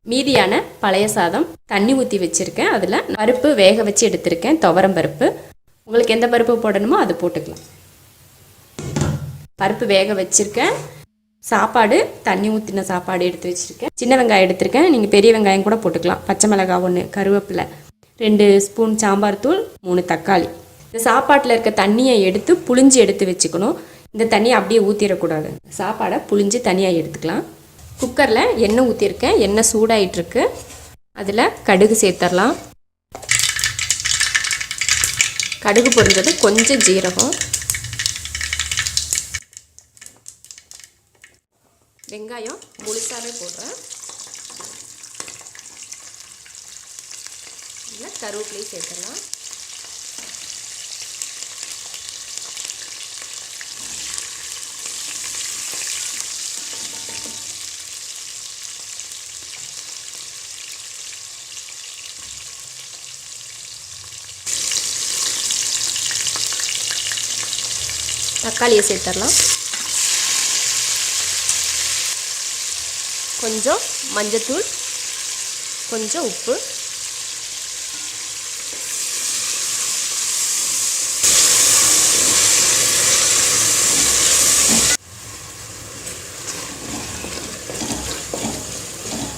மீதியான பழைய சாதம் தண்ணி ஊற்றி வச்சுருக்கேன். அதில் பருப்பு வேக வச்சு எடுத்திருக்கேன், துவரம் பருப்பு. உங்களுக்கு எந்த பருப்பு போடணுமோ அது போட்டுக்கலாம். பருப்பு வேக வச்சுருக்கேன். சாப்பாடு தண்ணி ஊற்றின சாப்பாடு எடுத்து வச்சுருக்கேன். சின்ன வெங்காயம் எடுத்திருக்கேன், நீங்கள் பெரிய வெங்காயம் கூட போட்டுக்கலாம். பச்சை மிளகாய் 1, கருவேப்பிலை 2 ஸ்பூன், சாம்பார் தூள் 3 தக்காளி. இந்த சாப்பாட்டில் இருக்க தண்ணியை எடுத்து புளிஞ்சு எடுத்து வச்சுக்கணும். இந்த தண்ணியை அப்படியே ஊற்றிடக்கூடாது. சாப்பாடை புளிஞ்சு தனியாக எடுத்துக்கலாம். குக்கரில் எண்ணெய் ஊற்றிருக்கேன். எண்ணெய் சூடாயிட்ருக்கு. அதில் கடுகு சேர்த்துடலாம். கடுகு பொரிஞ்சது கொஞ்சம் ஜீரகம், வெங்காயம் முழுசாகவே போடுறேன். இல்லை கருவேப்பிலையும் சேர்த்துடலாம். தக்காளியை சேர்த்துடலாம். கொஞ்சம் மஞ்சத்தூள், கொஞ்சம் உப்பு,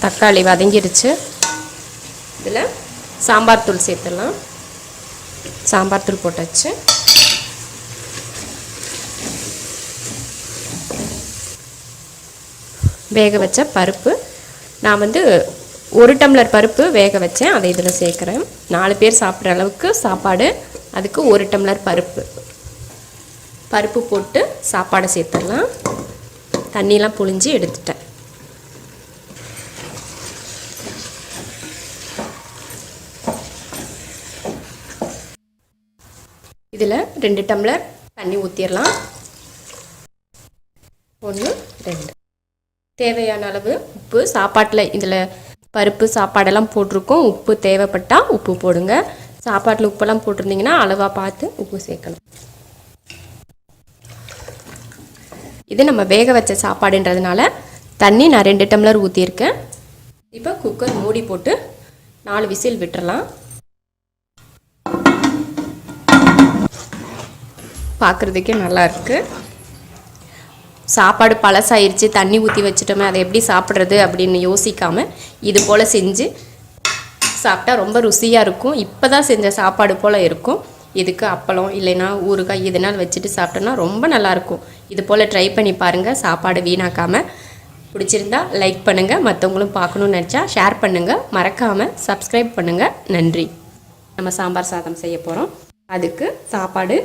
தக்காளி வதங்கிடுச்சு. இதில் சாம்பார் தூள் சேர்த்துடலாம். சாம்பார் தூள் போட்டாச்சு. வேக வச்ச பருப்பு, நான் 1 டம்ளர் பருப்பு வேக வச்சேன், அதை இதில் சேர்க்குறேன். 4 பேர் சாப்பிட்ற அளவுக்கு சாப்பாடு, அதுக்கு 1 டம்ளர் பருப்பு போட்டு சாப்பாடை சேர்த்துடலாம். தண்ணியெலாம் புழிஞ்சு எடுத்துட்டேன். இதில் 2 டம்ளர் தண்ணி ஊற்றிடலாம். 1 2. தேவையான அளவு உப்பு. சாப்பாட்டில் இதில் பருப்பு சாப்பாடெல்லாம் போட்டிருக்கோம். உப்பு தேவைப்பட்டால் உப்பு போடுங்க. சாப்பாட்டில் உப்பெல்லாம் போட்டிருந்தீங்கன்னா அளவாக பார்த்து உப்பு சேர்க்கணும். இது நம்ம வேக வச்ச சாப்பாடுன்றதுனால தண்ணி நான் 2 டம்ளர் ஊற்றியிருக்கேன். இப்போ குக்கர் மூடி போட்டு 4 விசில் விட்டுறலாம். பார்க்குறதுக்கே நல்லா இருக்குது. சாப்பாடு பழசாயிருச்சு, தண்ணி ஊற்றி வச்சுட்டோமே, அதை எப்படி சாப்பிட்றது அப்படின்னு யோசிக்காமல் இது போல் செஞ்சு சாப்பிட்டா ரொம்ப ருசியாக இருக்கும். இப்போ தான் செஞ்ச சாப்பாடு போல் இருக்கும். இதுக்கு அப்பளம் இல்லைன்னா ஊறுகாய் இதனால் வச்சுட்டு சாப்பிட்டோன்னா ரொம்ப நல்லாயிருக்கும். இது போல் ட்ரை பண்ணி பாருங்கள். சாப்பாடு வீணாக்காமல். பிடிச்சிருந்தா லைக் பண்ணுங்கள். மற்றவங்களும் பார்க்கணுன்னு நினச்சா ஷேர் பண்ணுங்கள். மறக்காமல் சப்ஸ்கிரைப் பண்ணுங்கள். நன்றி. நம்ம சாம்பார் சாதம் செய்ய போகிறோம். அதுக்கு சாப்பாடு